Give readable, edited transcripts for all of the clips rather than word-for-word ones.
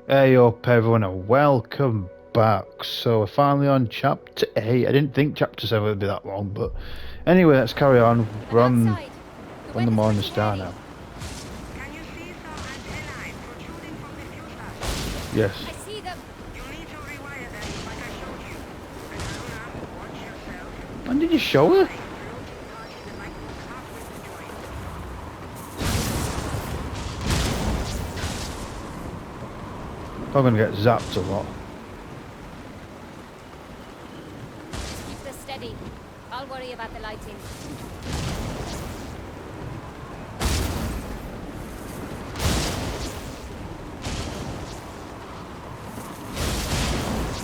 Hey up everyone and welcome back. So we're finally on chapter 8. I didn't think chapter 7 would be that long, but anyway, let's carry on. I'm We're on, outside. The on the weather's Morning looking Star heady. now. Can you see some antennae protruding from the fuselage? Yes. I see them. You need to rewire them like I showed you. And Luna, watch yourself. When did you show her? Flying floating party that might move halfway to the joint. Probably gonna get zapped a lot. Just keep this steady. I'll worry about the lighting.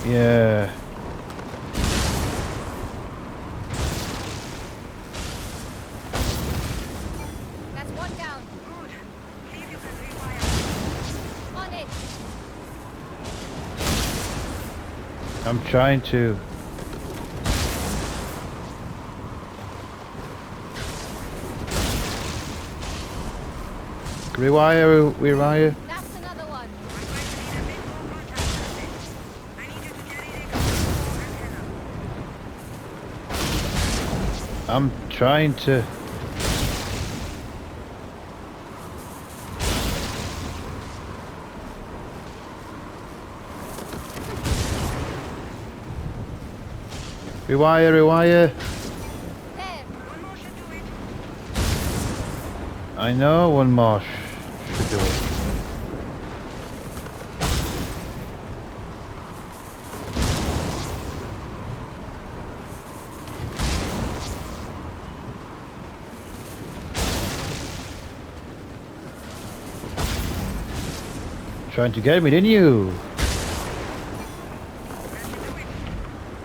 Yeah. That's one down. Good. See if you can rewire them. On it. I'm trying to. Rewire. That's another one. I'm going to need a bit more contact surface. I need you to jerry-rig a more antenna. I'm trying to. Rewire. There. One more should do it. I know one more should do it. Trying to get me, didn't you? That should do it.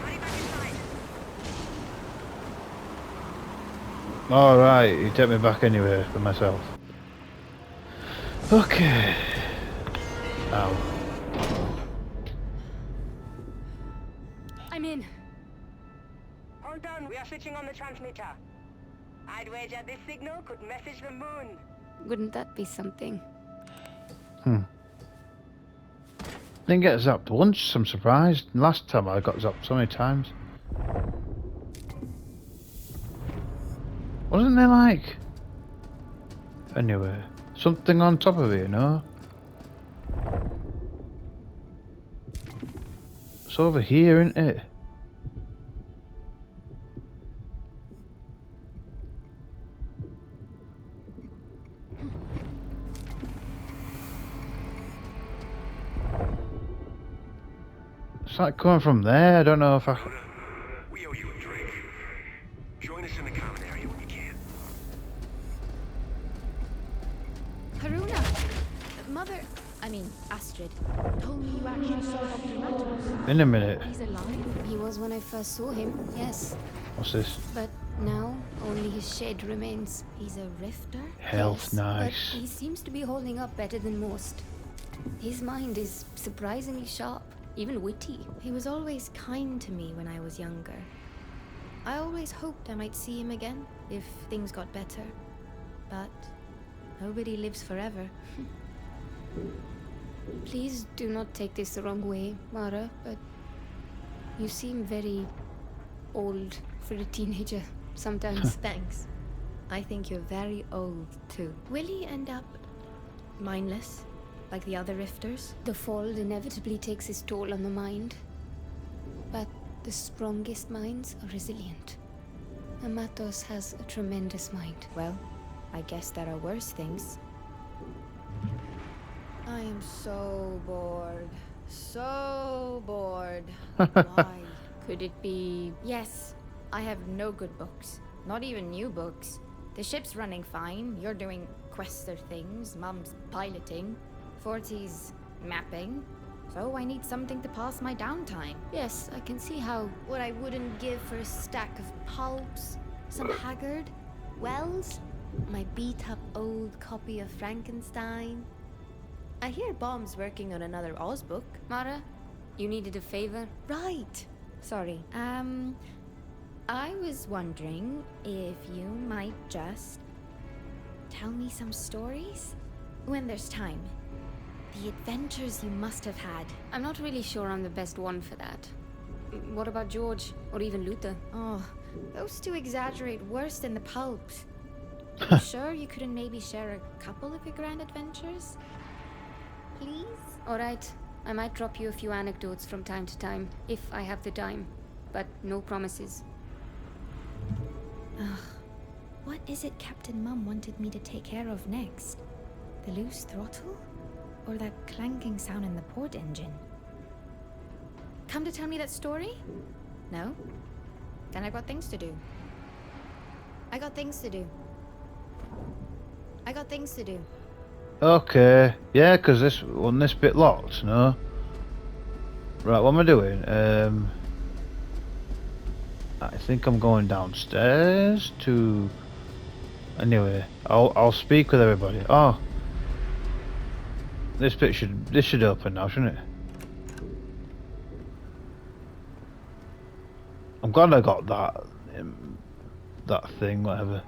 Hurry back inside. Alright, you take me back anyway for myself. Okay. Ow. I'm in. Hold on, we are switching on the transmitter. I'd wager this signal could message the moon. Wouldn't that be something? Didn't get zapped once, I'm surprised. Last time I got zapped so many times. Wasn't there like... Anyway, something on top of it, you know? It's over here, isn't it? It's like coming from there, I don't know if I... We owe you a drink. Join us in the common area when you can. Haruna. Astrid. Told me you actually saw Dr. Matos. In a minute. He's alive? He was when I first saw him, yes. What's this? But now only his shed remains. He's a rifter? Health, Yes, nice. But he seems to be holding up better than most. His mind is surprisingly sharp, even witty. He was always kind to me when I was younger. I always hoped I might see him again if things got better. But nobody lives forever. Please do not take this the wrong way, Mara, but you seem very old for a teenager sometimes. Thanks. I think you're very old too. Will he end up mindless, like the other rifters? The fall inevitably takes its toll on the mind, but the strongest minds are resilient. Amatos has a tremendous mind. Well, I guess there are worse things. I am so bored. So bored. Why? Could it be... Yes, I have no good books. Not even new books. The ship's running fine. You're doing quester things. Mum's piloting. Forty's mapping. So I need something to pass my downtime. Yes, I can see how... What I wouldn't give for a stack of pulps, some Haggard, Wells, my beat-up old copy of Frankenstein. I hear Bomb's working on another Oz book. Mara, you needed a favor? Right. Sorry. I was wondering if you might just tell me some stories when there's time. The adventures you must have had. I'm not really sure I'm the best one for that. What about George, or even Luther? Oh, those two exaggerate worse than the pulps. You sure you couldn't maybe share a couple of your grand adventures? Please? Alright, I might drop you a few anecdotes from time to time, if I have the time. But no promises. Ugh. What is it Captain Mum wanted me to take care of next? The loose throttle? Or that clanking sound in the port engine? Come to tell me that story? No? Then I've got things to do. I got things to do. I got things to do. Okay, yeah, because this bit locked, no? Right, what am I doing? I think I'm going downstairs to... Anyway, I'll speak with everybody. Oh, this should open now, shouldn't it? I'm glad I got that thing, whatever.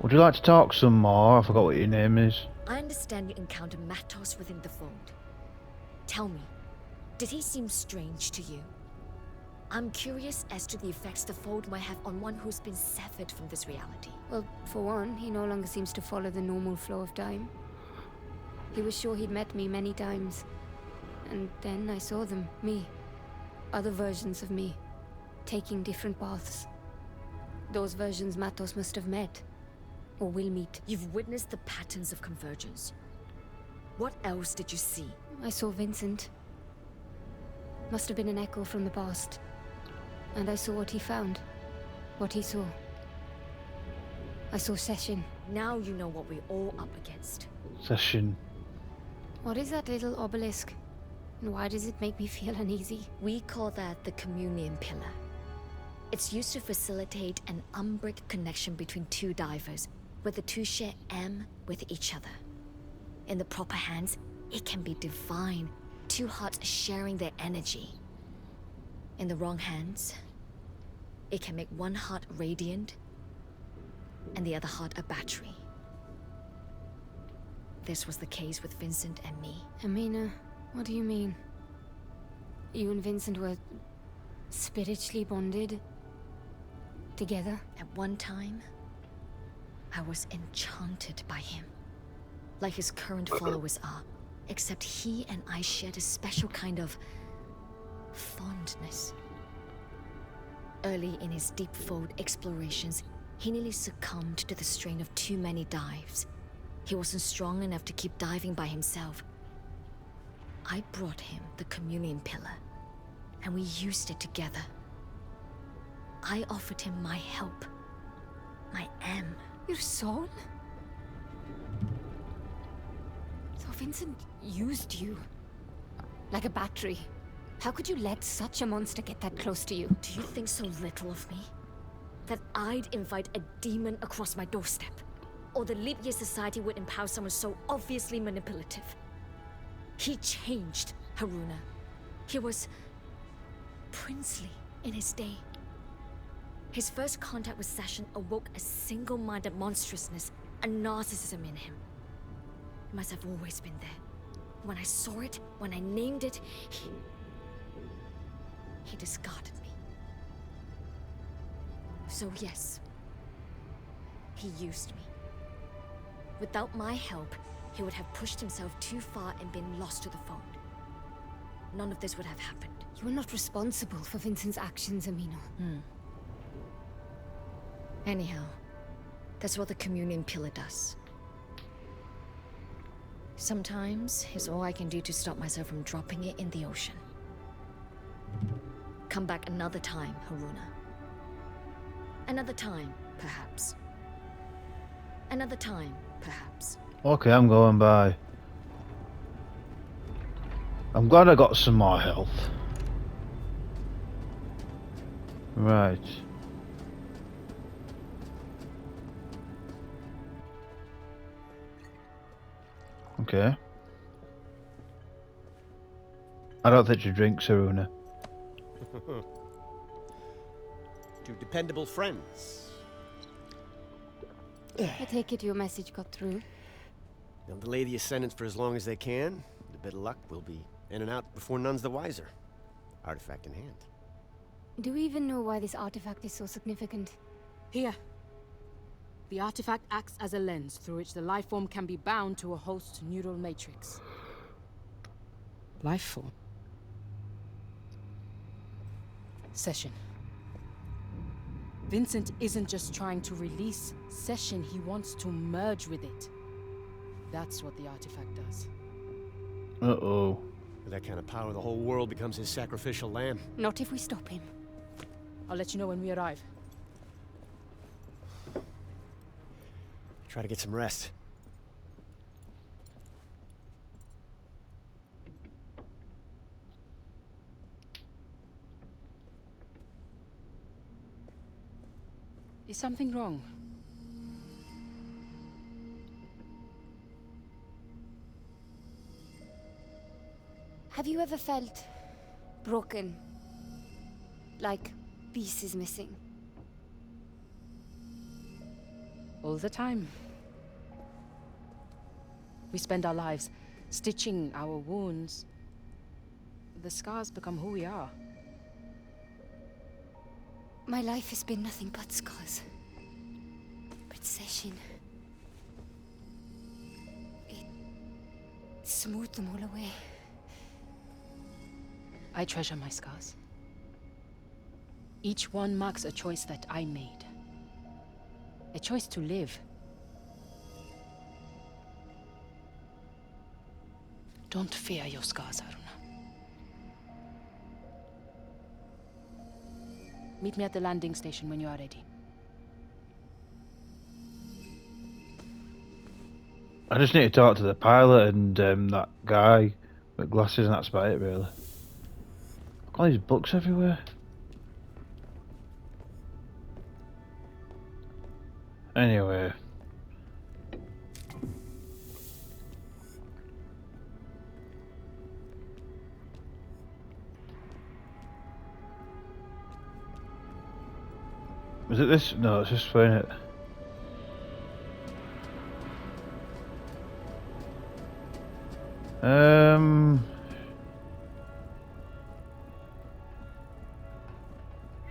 Would you like to talk some more? I forgot what your name is. I understand you encountered Matos within the fold. Tell me, did he seem strange to you? I'm curious as to the effects the fold might have on one who's been severed from this reality. Well, for one, he no longer seems to follow the normal flow of time. He was sure he'd met me many times. And then I saw them, me. Other versions of me, taking different paths. Those versions Matos must have met. Or will meet. You've witnessed the patterns of convergence. What else did you see? I saw Vincent. Must have been an echo from the past. And I saw what he found. What he saw. I saw Session. Now you know what we're all up against. Session. What is that little obelisk? And why does it make me feel uneasy? We call that the Communion Pillar. It's used to facilitate an unbreakable connection between two divers, where the two share M with each other. In the proper hands, it can be divine, two hearts sharing their energy. In the wrong hands, it can make one heart radiant, and the other heart a battery. This was the case with Vincent and me. Amina, what do you mean? You and Vincent were spiritually bonded? Together? At one time, I was enchanted by him. Like his current followers are. Except he and I shared a special kind of fondness. Early in his deep fold explorations, he nearly succumbed to the strain of too many dives. He wasn't strong enough to keep diving by himself. I brought him the Communion Pillar, and we used it together. I offered him my help. My M. Your soul? So Vincent used you. Like a battery. How could you let such a monster get that close to you? Do you think so little of me? That I'd invite a demon across my doorstep? Or the Leap Year Society would empower someone so obviously manipulative? He changed, Haruna. He was princely in his day. His first contact with Session awoke a single-minded monstrousness, a narcissism in him. It must have always been there. When I saw it, when I named it, he discarded me. So yes, he used me. Without my help, he would have pushed himself too far and been lost to the fold. None of this would have happened. You were not responsible for Vincent's actions, Amina. Anyhow, that's what the Communion Pillar does. Sometimes it's all I can do to stop myself from dropping it in the ocean. Come back another time, Haruna. Another time, perhaps. Another time, perhaps. Okay, I'm going by. I'm glad I got some more health. Right. Okay. I don't think you drink, Saruna. to dependable friends. I take it your message got through. They'll delay the ascendance for as long as they can. With a bit of luck, we'll be in and out before none's the wiser. Artifact in hand. Do we even know why this artifact is so significant? Here. The artifact acts as a lens through which the life form can be bound to a host neural matrix. Life form. Session. Vincent isn't just trying to release Session, he wants to merge with it. That's what the artifact does. Uh-oh. With that kind of power, the whole world becomes his sacrificial lamb. Not if we stop him. I'll let you know when we arrive. Try to get some rest. Is something wrong? Have you ever felt broken? Like pieces missing? All the time. We spend our lives stitching our wounds. The scars become who we are. My life has been nothing but scars. But Session... it smoothed them all away. I treasure my scars. Each one marks a choice that I made. A choice to live. Don't fear your scars, Aruna. Meet me at the landing station when you are ready. I just need to talk to the pilot and that guy with glasses, and that's about it, really. Look, all these books everywhere. Anyway. Was it this? No, it's just playing it.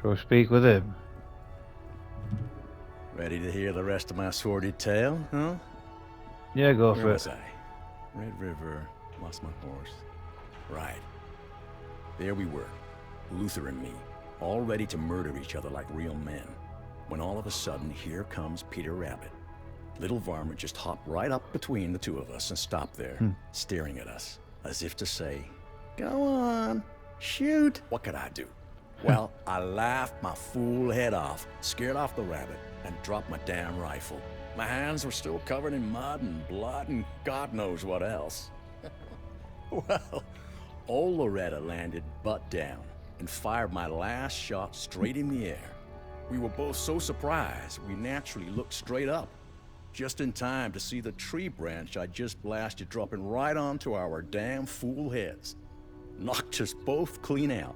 Shall we speak with him? Ready to hear the rest of my sordid tale, huh? Yeah, go Where for was it. I? Red River, lost my horse. Right. There we were, Luther and me, all ready to murder each other like real men. When all of a sudden, here comes Peter Rabbit. Little varmint just hopped right up between the two of us and stopped there, staring at us, as if to say, "Go on, shoot." What could I do? Well, I laughed my fool head off, scared off the rabbit, and dropped my damn rifle. My hands were still covered in mud and blood and God knows what else. Well, old Loretta landed butt down and fired my last shot straight in the air. We were both so surprised, we naturally looked straight up, just in time to see the tree branch I just blasted dropping right onto our damn fool heads. Knocked us both clean out.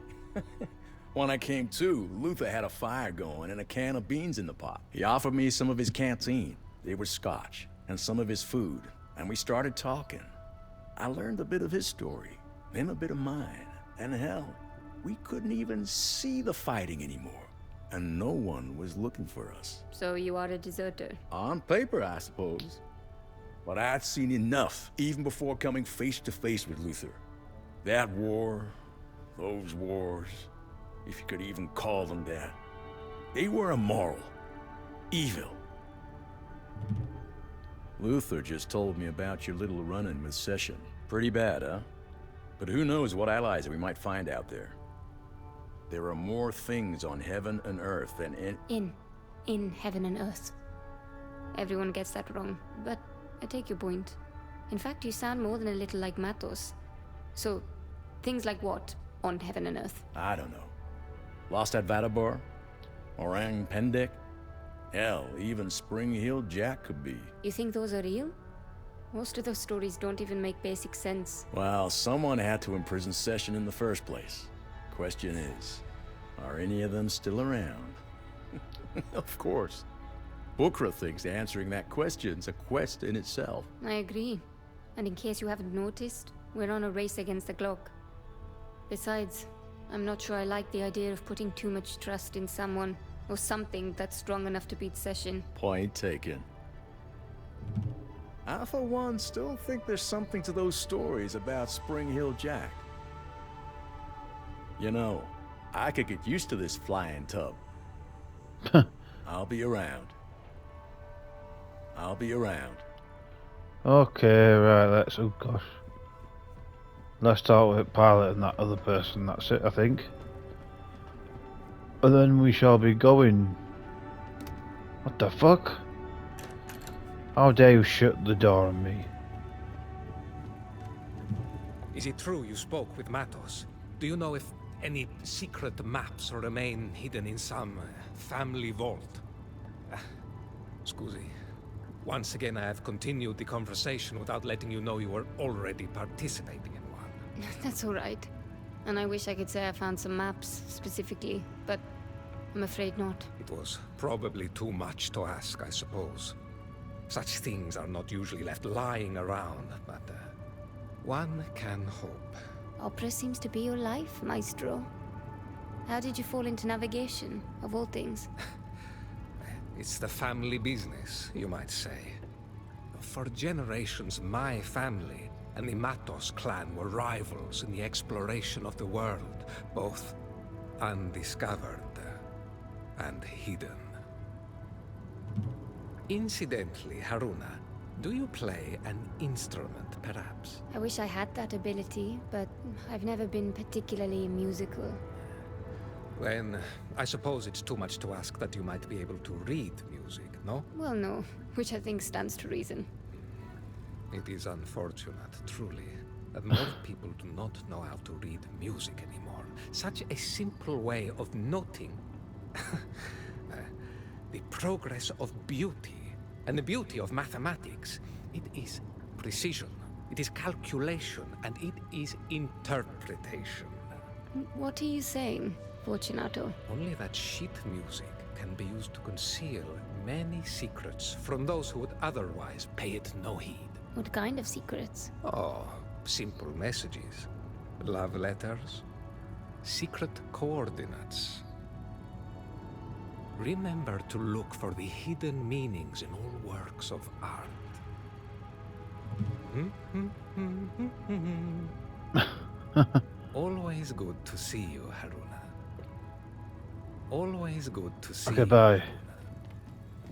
When I came to, Luther had a fire going and a can of beans in the pot. He offered me some of his canteen. They were scotch, and some of his food, and we started talking. I learned a bit of his story, him a bit of mine, and hell, we couldn't even see the fighting anymore. And no one was looking for us. So you are a deserter? On paper, I suppose. But I'd seen enough, even before coming face to face with Luther. That war, those wars, if you could even call them that, they were immoral, evil. Luther just told me about your little run-in with Session. Pretty bad, huh? But who knows what allies we might find out there. There are more things on heaven and earth than In heaven and earth. Everyone gets that wrong, but I take your point. In fact, you sound more than a little like Matos. So, things like what on heaven and earth? I don't know. Lost at Vadabar? Orang Pendek? Hell, even Spring Hill Jack could be. You think those are real? Most of those stories don't even make basic sense. Well, someone had to imprison Session in the first place. Question is, are any of them still around? Of course. Bukra thinks answering that question's a quest in itself. I agree. And in case you haven't noticed, we're on a race against the clock. Besides, I'm not sure I like the idea of putting too much trust in someone or something that's strong enough to beat Session. Point taken. I, for one, still think there's something to those stories about Spring Hill Jack. You know, I could get used to this flying tub. I'll be around. I'll be around. Okay, right, let's... Oh gosh. Let's talk with Pilot and that other person, that's it, I think. And then we shall be going... What the fuck? How dare you shut the door on me? Is it true you spoke with Matos? Do you know if any secret maps remain hidden in some family vault? Scusi. Once again, I have continued the conversation without letting you know you were already participating in one. That's alright. And I wish I could say I found some maps, specifically, but I'm afraid not. It was probably too much to ask, I suppose. Such things are not usually left lying around, but one can hope. Opera seems to be your life, Maestro. How did you fall into navigation, of all things? It's the family business, you might say. For generations, my family and the Matos clan were rivals in the exploration of the world, both undiscovered and hidden. Incidentally, Haruna, do you play an instrument, perhaps? I wish I had that ability, but I've never been particularly musical. Then, I suppose it's too much to ask that you might be able to read music, no? Well, no, which I think stands to reason. It is unfortunate, truly, that more people do not know how to read music anymore. Such a simple way of noting the progress of beauty and the beauty of mathematics. It is precision, it is calculation, and it is interpretation. What are you saying, Fortunato? Only that sheet music can be used to conceal many secrets from those who would otherwise pay it no heed. What kind of secrets? Oh, simple messages. Love letters. Secret coordinates. Remember to look for the hidden meanings in all works of art. Always good to see you, Haruna. Always good to see you. Okay, bye.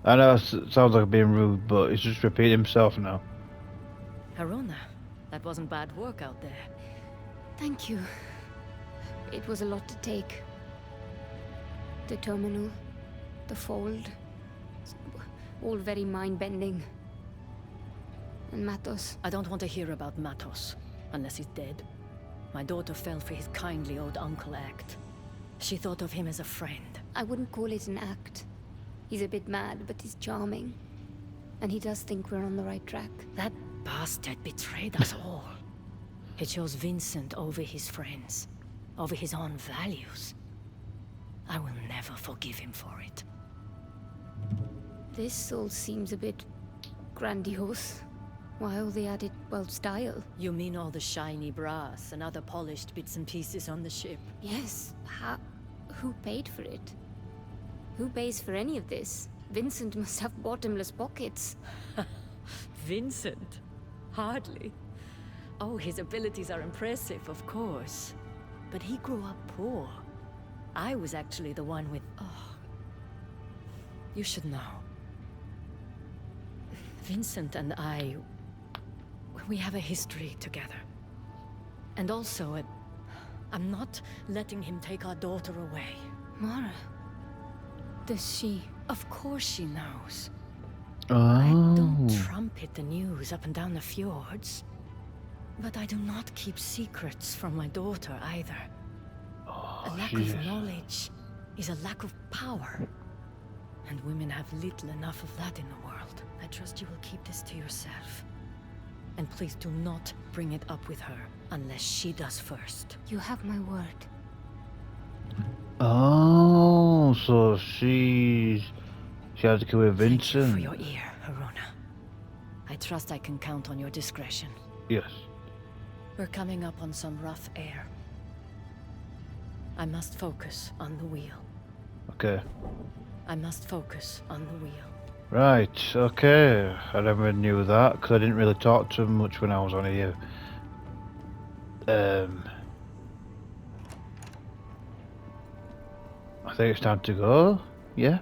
I know it sounds like I'm being rude, but he's just repeating himself now. Haruna, that wasn't bad work out there. Thank you. It was a lot to take. The terminal, the fold, all very mind-bending. And Matos. I don't want to hear about Matos, unless he's dead. My daughter fell for his kindly old uncle act. She thought of him as a friend. I wouldn't call it an act. He's a bit mad, but he's charming. And he does think we're on the right track. That bastard betrayed us all. He chose Vincent over his friends, over his own values. I will never forgive him for it. This all seems a bit grandiose. Why all the added, well, style? You mean all the shiny brass and other polished bits and pieces on the ship? Yes. Who paid for it? Who pays for any of this? Vincent must have bottomless pockets. Vincent? Hardly. Oh, his abilities are impressive, of course. But he grew up poor. I was actually the one with... Oh. You should know. Vincent and I... We have a history together. And also, I'm not letting him take our daughter away. Mara... Does she... Of course she knows. Oh. I don't trumpet the news up and down the fjords. But I do not keep secrets from my daughter either. A lack of knowledge is a lack of power. And women have little enough of that in the world. I trust you will keep this to yourself. And please do not bring it up with her unless she does first. You have my word. Oh, so she had to kill with Thank you Vincent. for your ear, Arona. I trust I can count on your discretion. Yes. We're coming up on some rough air. I must focus on the wheel. Okay. I must focus on the wheel. Right, okay. I never knew that because I didn't really talk to him much when I was on here. I think it's time to go. Yeah.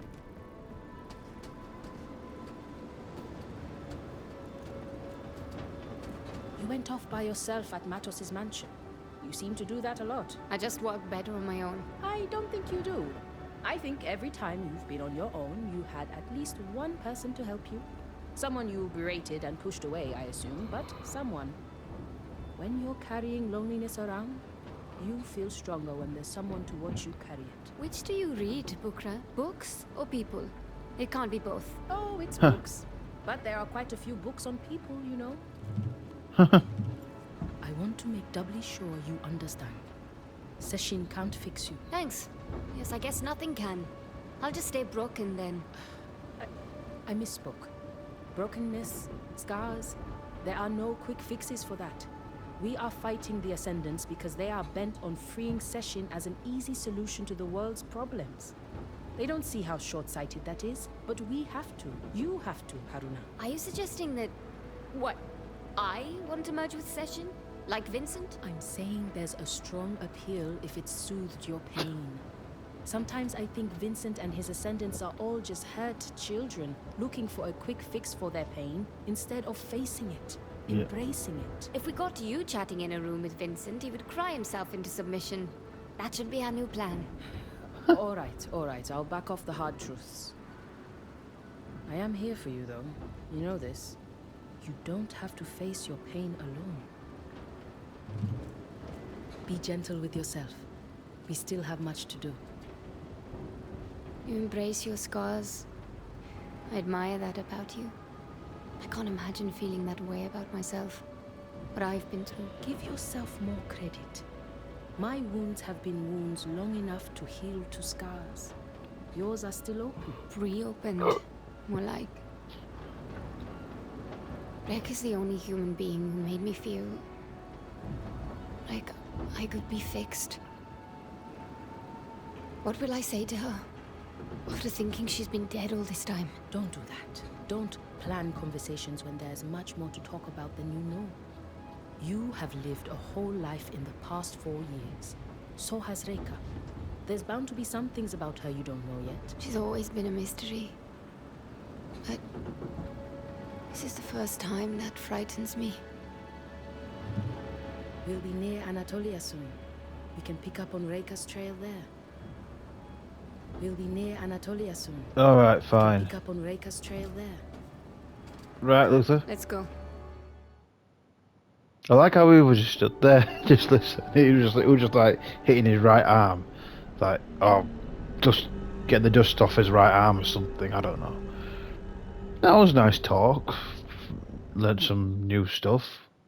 You went off by yourself at Matos's mansion. You seem to do that a lot. I just work better on my own. I don't think you do. I think every time you've been on your own, you had at least one person to help you. Someone you berated and pushed away, I assume, but someone. When you're carrying loneliness around, you feel stronger when there's someone to watch you carry it. Which do you read, Bukra? Books or people? It can't be both. Oh, it's books. But there are quite a few books on people, you know. I want to make doubly sure you understand. Seshin can't fix you. Thanks. Yes, I guess nothing can. I'll just stay broken then. I misspoke. Brokenness, scars, there are no quick fixes for that. We are fighting the Ascendants because they are bent on freeing Seshin as an easy solution to the world's problems. They don't see how short-sighted that is, but we have to. You have to, Haruna. Are you suggesting that... what? I want to merge with Session? Like Vincent? I'm saying there's a strong appeal if it soothed your pain. Sometimes I think Vincent and his Ascendants are all just hurt children, looking for a quick fix for their pain, instead of facing it, embracing it. If we got you chatting in a room with Vincent, he would cry himself into submission. That should be our new plan. All right, I'll back off the hard truths. I am here for you, though. You know this. You don't have to face your pain alone. Be gentle with yourself. We still have much to do. You embrace your scars. I admire that about you. I can't imagine feeling that way about myself. What I've been through. Give yourself more credit. My wounds have been wounds long enough to heal to scars. Yours are still open. Reopened. More like... Rek is the only human being who made me feel... like I could be fixed. What will I say to her? After thinking she's been dead all this time. Don't do that. Don't plan conversations when there's much more to talk about than you know. You have lived a whole life in the past 4 years. So has Reika. There's bound to be some things about her you don't know yet. She's always been a mystery. But... this is the first time that frightens me. We'll be near Anatolia soon. We can pick up on Reika's trail there. We'll be near Anatolia soon. Alright, fine. Pick up on Reika's trail there. Right, Luther. Let's go. I like how he was just stood there, just listening. He was just like hitting his right arm. Like, oh, just get the dust off his right arm or something, I don't know. That was nice talk. Learned some new stuff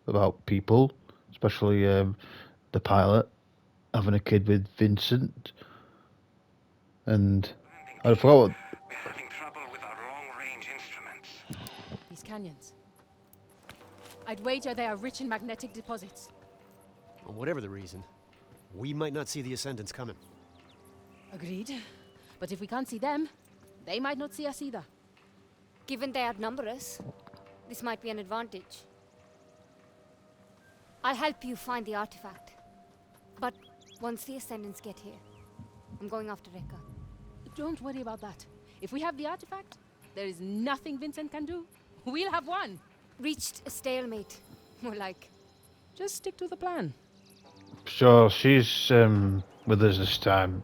about people, especially the pilot having a kid with Vincent. And I forgot what... We're having trouble with our long-range instruments. These canyons. I'd wager they are rich in magnetic deposits. Well, whatever the reason, we might not see the Ascendants coming. Agreed. But if we can't see them, they might not see us either. Given they outnumber us, this might be an advantage. I'll help you find the artifact. But once the Ascendants get here, I'm going after Rekka. Don't worry about that. If we have the artifact, there is nothing Vincent can do. We'll have one. Reached a stalemate. More like. Just stick to the plan. So she's with us this time.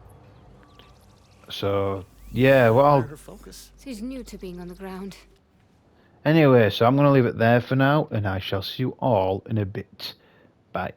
So yeah, well, Her focus. She's new to being on the ground. anyway, so I'm gonna leave it there for now, and I shall see you all in a bit. Bye.